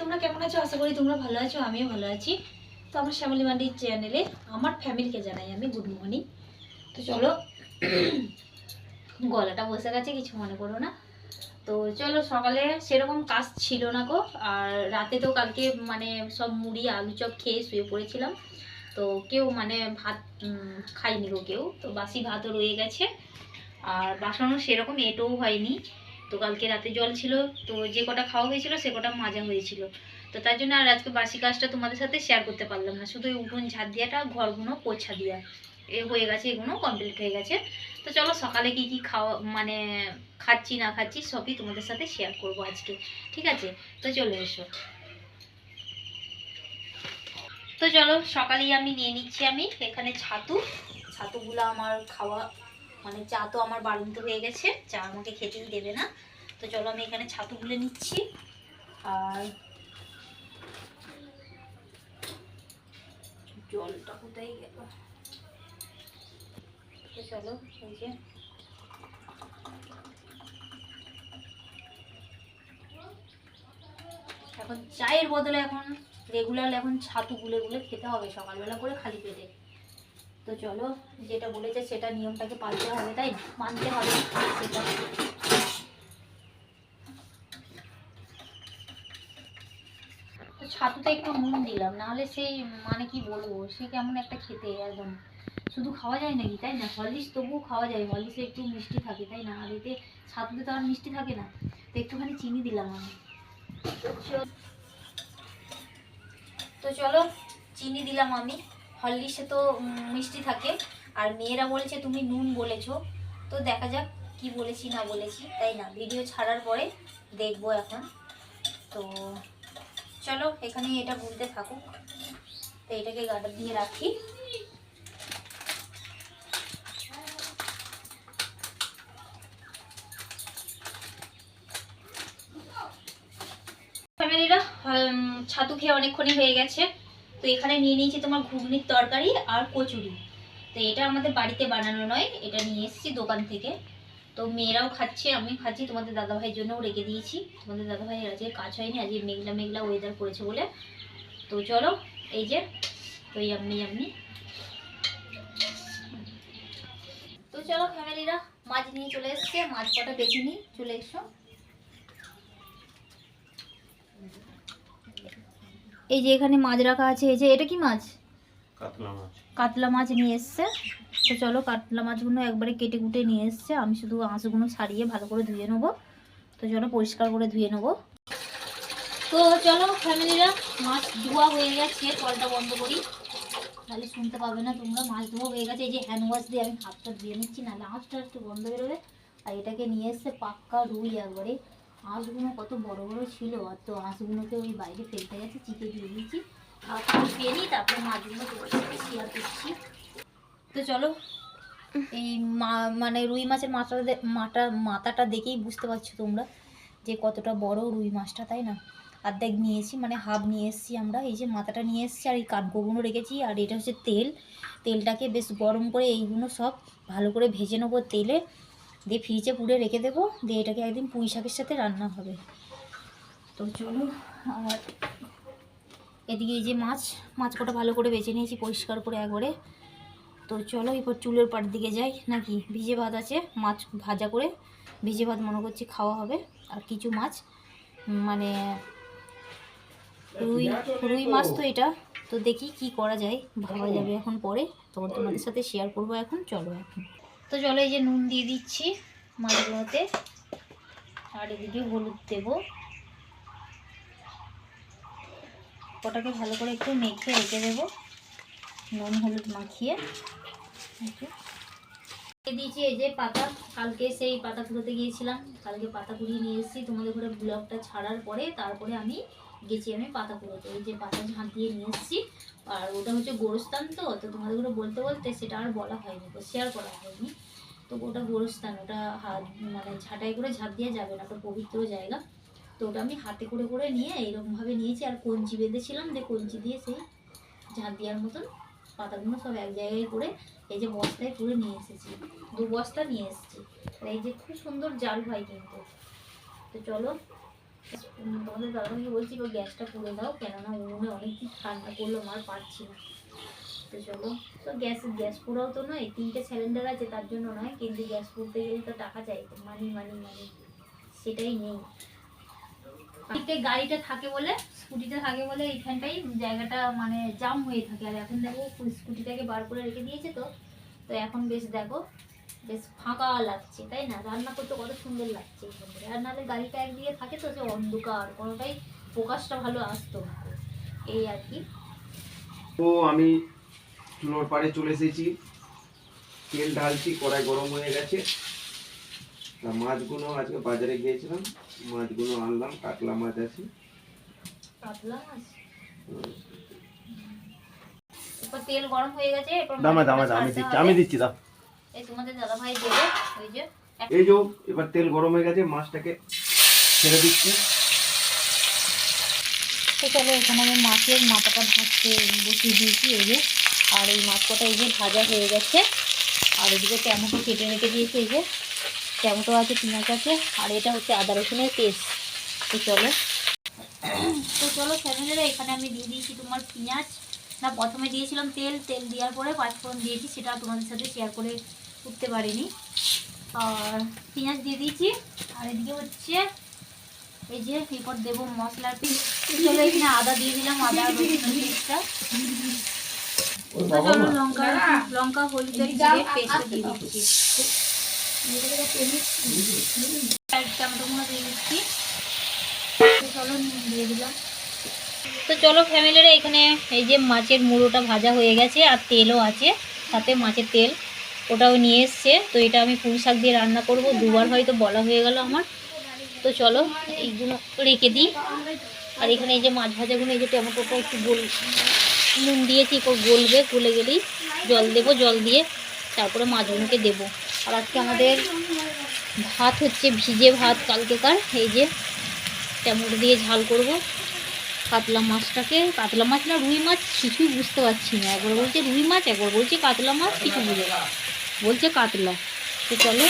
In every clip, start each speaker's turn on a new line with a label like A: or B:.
A: তোমরা কেমন আছো? আশা করি তোমরা ভালো আছো, আমিও ভালো আছি। তো আমার শ্যামলী মান্ডির চ্যানেলে আমার ফ্যামিলিকে জানাই আমি গুড মর্নিং। তো চলো, গলাটা বসে গেছে, কিছু মনে করো না। তো চলো, সকালে সেরকম কাজ ছিল না গো। আর রাতে তো কালকে মানে সব মুড়ি আলু চপ খেয়ে শুয়ে পড়েছিলাম। তো কেউ মানে ভাত খাইনি গো কেউ, তো বাসি ভাতও রয়ে গেছে। আর বাসনও সেরকম এঁটোও হয়নি। তো কালকে রাতে জল ছিল, তো যে কটা খাওয়া হয়েছিল সে কটা মাজা হয়েছিল। তো তার জন্য আর আজকে বাসি কাজটা তোমাদের সাথে শেয়ার করতে পারলাম না। শুধু উঠোন ঝাড় দিয়াটা, ঘরগুলো পোছা দিয়া হয়ে গেছে, এগুলো কমপ্লিট হয়ে গেছে। তো চলো, সকালে কি কি খাওয়া মানে খাচ্ছি না খাচ্ছি সবই তোমাদের সাথে শেয়ার করব আজকে, ঠিক আছে? তো চলে এসো। তো চলো, সকালেই আমি নিয়ে নিচ্ছি আমি এখানে ছাতুগুলো আমার খাওয়া মানে চা তো আমার বাড়ন্ত হয়ে গেছে, চা আমাকে খেতেই দেবে না। তো চলো, আমি এখানে ছাতু গুলে নিচ্ছি। আর জলটা কোথায় গেল? তো চলো, এই যে এখন চায়ের বদলে এখন রেগুলার এখন ছাতু গুলে গুলে খেতে হবে সকালবেলা করে খালি পেটে। তো চলো, যেটা বলেছে সেটা নিয়মটাকে পালতে হবে, তাই মানতে হবে সেটা। তো ছাতুতে একটু নুন দিলাম, নাহলে সেই মানে কি বলবো, সে কেমন একটা খেতে একদম। শুধু খাওয়া যায় নাকি, তাই না? হরলিক্স তবুও খাওয়া যায়, হরলিক্সে একটু মিষ্টি থাকে, তাই না? আর এতে ছাতুতে তো আর মিষ্টি থাকে না। তো একটুখানি চিনি দিলাম আমি। তো চলো, চিনি দিলাম আমি। হরলিক্সে তো মিষ্টি থাকে, আর মেয়েরা বলছে তুমি নুন বলেছো। তো দেখা যাক কি বলেছি না বলেছি, তাই না? ভিডিও ছাড়ার পরে দেখবো এখন। তো চলো, এখানে এটা গুলতে থাকুক। তো এটাকে গার্ডার দিয়ে রাখি। ফ্যামিলিরা ছাতু খেয়ে অনেকক্ষণই হয়ে গেছে। তো এখানে নিয়ে নিয়েছি তোমার ঘুগনির তরকারি আর কচুরি। তো এটা আমাদের বাড়িতে বানানো নয়, এটা নিয়ে এসেছি দোকান থেকে। তো মেয়েরাও খাচ্ছে, আমি খাচ্ছি, তোমাদের দাদাভাইয়ের জন্যও রেখে দিয়েছি। তোমাদের দাদাভাইয়ের আজকে কাজ হয়নি, আজকে মেঘলা মেঘলা ওয়েদার করেছে বলে। তো চলো, এই যে তো ইয়াম্মি। তো চলো ফ্যামিলিরা, মাছ নিয়ে চলে এসছে, মাছ কটা বেছে নিই, চলে এসো। এই যে এখানে মাছ রাখা আছে, এই যে এটা কি মাছ? কাতলা মাছ নিয়ে এসছে। তো চলো, কাতলা মাছগুলো একবারে কেটে কুটে নিয়ে এসছে, আমি শুধু আঁশগুলো ছাড়িয়ে ভালো করে ধুয়ে নেবো। তো চলো, পরিষ্কার করে ধুয়ে নেবো। তো চলো ফ্যামিলিরা, মাছ ধোয়া হয়ে গেছে, কলটা বন্ধ করি, তাহলে শুনতে পাবে না তোমরা। মাছ ধোয়া হয়ে গেছে, এই যে হ্যান্ড ওয়াশ দিয়ে আমি হাতটা ধুয়ে নিচ্ছি, নাহলে আঁশটা একটু বন্ধ বেরোবে। আর এটাকে নিয়ে এসছে পাক্কা রুই একবারে। আঁশগুলো কত বড় বড় ছিল, আর তো আঁশগুলোকে ওই বাইরে ফেলতে গেছে, চিকে দিয়ে দিয়েছি। আর খেয়ে নিই, তারপরে মাছগুলো তোমার সাথে শেয়ার করছি। তো চলো, এই মানে রুই মাছের মাথাটা দেখেই বুঝতে পারছো তোমরা যে কতটা বড় রুই মাছটা, তাই না? অর্ধেক নিয়েছি, মানে হাফ নিয়ে এসেছি আমরা। এই যে মাথাটা নিয়ে এসেছি, আর এই কাঠগুলো রেখেছি। আর এটা হচ্ছে তেলটাকে বেশ গরম করে এইগুলো সব ভালো করে ভেজে নেবো তেলে, দিয়ে ফ্রিজে পুড়ে রেখে দেবো, দিয়ে এটাকে একদিন পুঁই শাকের সাথে রান্না হবে। তো চলো, আর এদিকে এই যে মাছ কটা ভালো করে বেছে নিয়েছি পরিষ্কার করে একবারে। তো চলো, এরপর চুলের পাড় দিকে যাই নাকি। ভিজে ভাত আছে, মাছ ভাজা করে ভিজে ভাত মনে করছি খাওয়া হবে। আর কিছু মাছ মানে রুই মাছ তো এটা। তো দেখি কি করা যায়, ভাবা যাবে এখন পরে, তখন তোমাদের সাথে শেয়ার করবো। এখন চলো এখন। তো চলো, এই যে নুন দিয়ে দিচ্ছি মাছগুলোতে, আর এদিকে হলুদ দেবো। ওটাকে ভালো করে একটু মেখে রেখে দেবো, নুন হলুদ মাখিয়ে। দিয়েছি এই যে পাতা, কালকে সেই পাতা কুড়োতে গিয়েছিলাম, কালকে পাতা কুড়িয়ে নিয়ে এসেছি। তোমাদের ঘরে ব্লগটা ছাড়ার পরে তারপরে আমি গেছি আমি পাতা কুড়োতে। এই যে পাতা ঝাঁট দিয়ে নিয়ে এসেছি। আর ওটা হচ্ছে গোরস্থান, তো তোমাদের ঘরে বলতে বলতে সেটা আর বলা হয়নি, তো শেয়ার করা হয়নি। তো ওটা গোরস্থান, ওটা হাত মানে ঝাঁটাই করে ঝাঁট দিয়ে যাবে না, ওটা পবিত্র জায়গা। তো ওটা আমি হাতে করে করে নিয়ে এইরকমভাবে নিয়েছি, আর কঞ্চি বেঁধেছিলাম, যে কঞ্চি দিয়ে সেই ঝাঁট দেওয়ার মতন পাতাগুলো সব এক জায়গায় করে এই যে বস্তায় পুরো নিয়ে এসেছি, 2 বস্তা নিয়ে এসেছি। আর এই যে খুব সুন্দর জাল হয় কিন্তু। তো চলো, তোমাদের দাদাকে বলছি ও গ্যাসটা পুড়ে দাও, কেননা উনুনে অনেকদিন ঠান্ডা করলো আর পারছি না। তো চলো, তো গ্যাস পুরাও তো নয়, 3টে সিলিন্ডার আছে তার জন্য নয়, কিন্তু গ্যাস পুড়তে গেলে তো টাকা চাইতো, মানি, সেটাই নেই। গাড়িটা থাকে বলে, স্কুটিটা থাকে বলে এইখানটাই জায়গাটা মানে জাম হয়ে থাকে। আর এখন দেখো স্কুটিটাকে বার করে রেখে দিয়েছে, তো তো এখন বেশ দেখো বেশ ফাঁকা লাগছে, তাই না? রান্না করতে কত সুন্দর লাগছে এইখান থেকে। আর নাহলে গাড়িটা একদিকে থাকে তো সে অন্ধকার, কোনোটাই প্রকাশটা ভালো আসতো না, এই আর কি।
B: তো আমি চুলোর পাড়ে চলে এসেছি, তেল ঢালছি, কড়াই গরম হয়ে গেছে। মাছগুলো আজকে বাজারে গিয়েছিলাম, মাছগুলো আনলাম, কাতলা মাছ আছে।
A: কাতলা মাছ, এরপর তেল গরম হয়ে গেছে, এরপর
B: আমি দিচ্ছি দাও।
A: এই তোমাদের দাদা ভাই দেবে,
B: এই যে এবার তেল গরম হয়ে গেছে, মাছটাকে ছেড়ে দিচ্ছি।
A: তো চলো, এখানে আমি মাছের মাথাটা ভাজতে বসিয়ে দিয়েছি, এই যে। আর এই মাছ কটা এই যে ভাজা হয়ে গেছে। আর এদিকে টমেটো কেটে রেখে দিয়েছি, এই যে টমেটো আছে, পেঁয়াজ আছে, আর এটা হচ্ছে আদা রসুনের পেস্ট। তো চলো ফ্যামিলিরা, এখানে আমি দিয়ে দিয়েছি তোমার পেঁয়াজ, না প্রথমে দিয়েছিলাম তেল দেওয়ার পরে পাঁচফোড়ন দিয়েছি, সেটা তোমাদের সাথে শেয়ার করে উঠতে পারিনি। আর পেঁয়াজ দিয়ে দিয়েছি, আর এদিকে হচ্ছে এই যে এরপর দেবো মশলার পেস্ট। চলো এখানে আদা দিয়ে দিলাম, আদা রসুনের পেস্টটা। চলো লঙ্কা হলুদের পেস্টটা দিয়ে দিচ্ছি, টমেটোগুলো দিয়ে দিচ্ছি। চলো দিয়ে দিলাম। তো চলো ফ্যামিলিরা, এখানে এই যে মাছের মুড়োটা ভাজা হয়ে গেছে, আর তেলও আছে সাথে, মাছের তেল ওটাও নিয়ে এসছে। তো এটা আমি পুঁই শাক দিয়ে রান্না করব, দুবার হয়তো বলা হয়ে গেল আমার। তো চলো এইগুলো রেখে দিই। আর এখানে এই যে মাছ ভাজাগুলো, এই যে টমেটোটা একটু নুন দিয়েছি, এরপর গলে গেলেই জল দেবো, জল দিয়ে তারপরে মাছগুলোকে দেবো। আর আজকে আমাদের ভাত হচ্ছে ভিজে ভাত কালকেকার, এই যে টমেটো দিয়ে ঝাল করব কাতলা মাছটাকে। কাতলা মাছ না রুই মাছ কিছুই বুঝতে পারছি না, একবার বলছে রুই মাছ, একবার বলছে কাতলা মাছ, কিছু বুঝে বলছে কাতলা। তো চলো,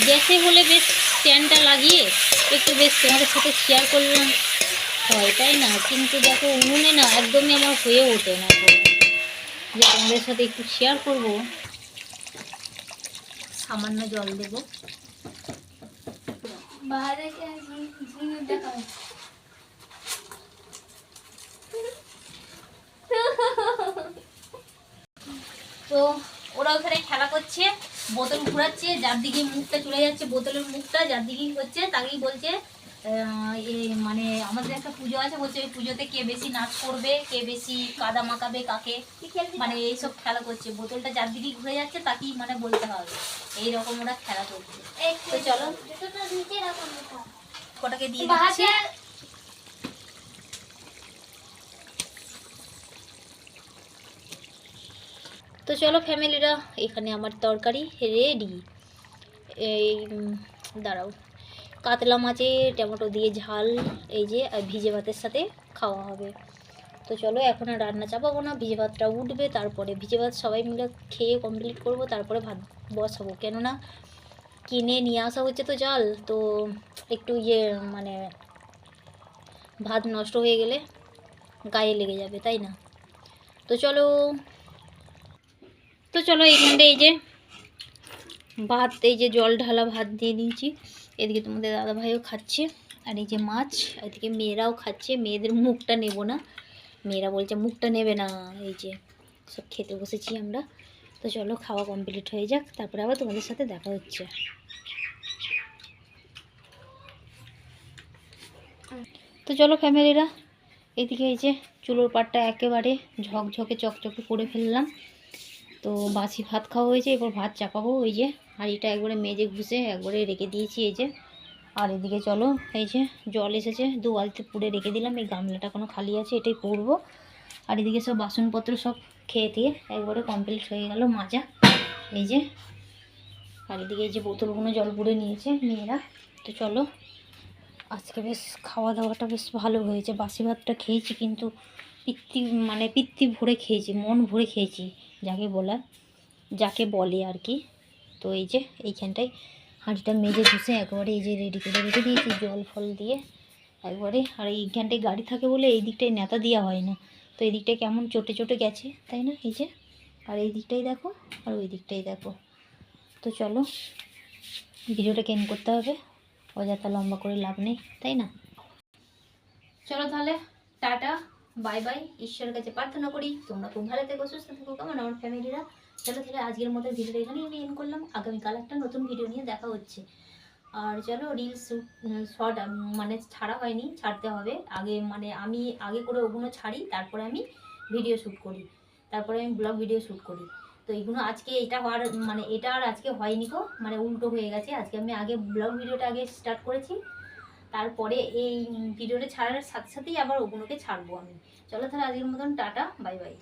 A: গ্যাসে হলে বেশ স্ট্যান্ডটা লাগিয়ে একটু বেশ তোমাদের সাথে শেয়ার করলাম হয়, তাই না? কিন্তু দেখো উনুনে না একদমই আমার হয়ে ওঠে না যে তোমাদের সাথে একটু শেয়ার করব। সামান্য জল দেবো, তো ওরা ওখানে খেলা করছে, বোতল ঘুরাচ্ছে, যার দিকে মুখটা চলে যাচ্ছে বোতলের মুখটা, যার দিকেই হচ্ছে তাকেই বলছে মানে আমাদের একটা পুজো আছে, বলছে ওই পুজোতে কে বেশি নাচ করবে, কে বেশি কাদা মাখাবে কাকে, মানে এইসব খেলা করছে। বোতলটা যার দিকেই ঘুরে যাচ্ছে তাকেই মানে বলতে হবে, এইরকম ওরা খেলা করছে। তো চলো কটাকে দিয়ে দিচ্ছি। তো চলো ফ্যামিলিরা, এখানে আমার তরকারি রেডি। এই দাঁড়াও, কাতলা মাছে টমেটো দিয়ে ঝাল, এই যে আর ভিজে ভাতের সাথে খাওয়া হবে। তো চলো এখন আর রান্না চাপাবো না, ভিজে ভাতটা উঠবে, তারপরে ভিজে ভাত সবাই মিলে খেয়ে কমপ্লিট করব, তারপরে ভাত বসাবো। কেননা কিনে নিয়ে আসা হচ্ছে তো চাল, তো একটু মানে ভাত নষ্ট হয়ে গেলে গায়ে লেগে যাবে, তাই না? তো চলো এইখানটা এই যে ভাত, এই যে জল ঢালা ভাত দিয়ে দিয়েছি, এদিকে তোমাদের দাদাভাইও খাচ্ছে, আর এই যে মাছ, এদিকে মেয়েরাও খাচ্ছে। মেয়েদের মুখটা নেব না, মেয়েরা বলছে মুখটা নেবে না, এই যে সব খেতে বসেছি আমরা। তো চলো খাওয়া কমপ্লিট হয়ে যাক, তারপরে আবার তোমাদের সাথে দেখা হচ্ছে। তো চলো ফ্যামিলিরা, এদিকে এই যে চুলোর পাটটা একেবারে ঝকঝকে চকচকে করে ফেললাম। তো বাসি ভাত খাওয়া হয়েছে, এরপর ভাত চাপাবো। ওই যে হাঁড়িটা একবারে মেজে ঘুষে একবারে রেখে দিয়েছি, এই যে। আর এদিকে চলো, এই যে জল এসেছে, 2 বালতি পুড়ে রেখে দিলাম, এই গামলাটা কোনো খালি আছে, এটাই পড়বো। আর এদিকে সব বাসনপত্র সব খেয়ে দিয়ে একবারে কমপ্লিট হয়ে গেল মাজা, এই যে। আর এদিকে এই যে বোতলগুলো জল পুড়ে নিয়েছে মেয়েরা। তো চলো, আজকে বেশ খাওয়া দাওয়াটা বেশ ভালো হয়েছে, বাসি ভাতটা খেয়েছি কিন্তু পিত্তি ভরে খেয়েছি, মন ভরে খেয়েছি যাকে বলে আর কি। তো এই যে এইখানটায় হাঁড়িটা মেজে ধুসে একবারে এই যে রেডি করে রেখে দিয়েছি জল ফল দিয়ে একবারে। আর এইখানটায় গাড়ি থাকে বলে এই দিকটায় নেতা দেওয়া হয় না, তো এই দিকটায় কেমন চটে চটে গেছে তাই না, এই যে। আর এই দিকটাই দেখো আর ওই দিকটাই দেখো। তো চলো ভিডিওটাকে এন্ড করতে হবে, অযথা লম্বা করে লাভ নেই তাই না। চলো তাহলে টাটা বাই বাই। ঈশ্বরের কাছে প্রার্থনা করি তোমরা খুব ভালো থেকো, সুস্থ থেকো, কেমন আমার ফ্যামিলিরা। চলো তাহলে আজকের মতো ভিডিওটা এখানেই আমি এন্ড করলাম। আগামীকাল একটা নতুন ভিডিও নিয়ে দেখা হচ্ছে। আর চলো রিলস শর্ট মানে ছাড়া হয়নি, ছাড়তে হবে আগে, মানে আমি আগে করে ওগুলো ছাড়ি, তারপরে আমি ভিডিও শ্যুট করি, তারপরে আমি ব্লগ ভিডিও শ্যুট করি। তো এইগুলো আজকে এটা হওয়ার মানে এটা আর আজকে হয়নি গো, মানে উল্টো হয়ে গেছে। আজকে আমি আগে ব্লগ ভিডিওটা আগে স্টার্ট করেছি, তারপরে এই ভিডিওটা ছাড়ার সাথে সাথেই আবার ওগুলোকে ছাড়বো আমি। চলো তাহলে আজকের মতন টাটা বাই বাই।